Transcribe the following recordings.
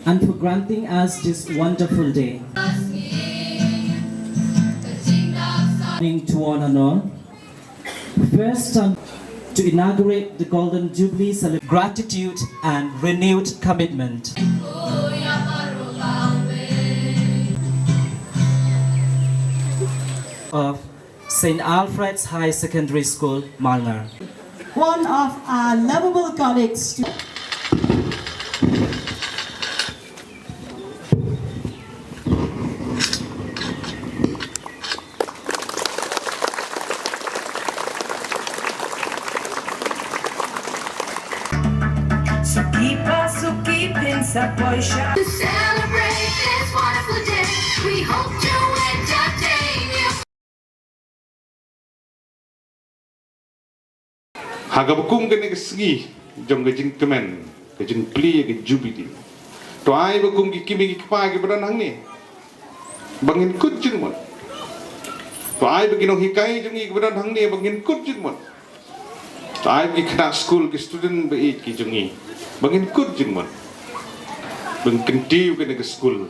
And for granting us this wonderful day. To one and all. First, to inaugurate the Golden Jubilee celebration, gratitude and renewed commitment. Of St. Alfred's High Secondary School, Malnar. One of our lovable colleagues. To celebrate this wonderful day, we hope to entertain you. Haga bukum kene kesegi jom gejing kemen gejing pli ke jubili to ai bukum ki kimi ki pa ki badan hang ni bangin kut jing mon to ai begino hikai jung ki badan hang ni bangin kut jing mon to ai ki kena school ki student be ki jungi bangin kut jing mon bang kentiu kene ke school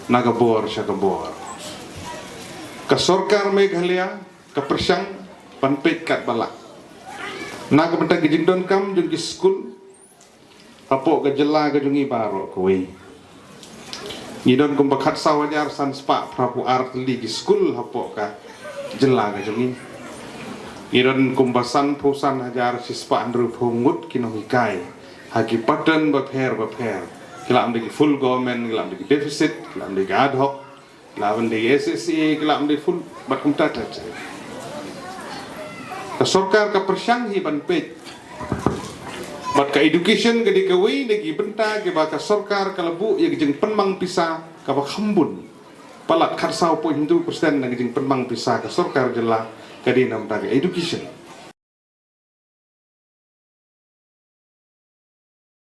naga bor syaga bor ka sorkar Meghalaya ka persang panpet kat balak naga bentang ke jindon kam jung ki school apok ke jela ke jungi baro kowe ngidon kum bakhat sawajar san spa prapu artli ki school apok ka jela ke jungi ngidon kum basan pusan hajar sispa andru phungut kinohikai haki pattern bapher kilam de full government kilam de deficit kilam de ad hoc kilam de SSA kilam de full bakum tata ka sorkar ka persang hi ban pet bat ka education ke dikawai negi benta ke ba ka sorkar ka lebu ye jeng penmang pisa ka ba khambun palat kharsau 0.2% negi jeng penmang pisa ka sorkar jela ka dinam ta education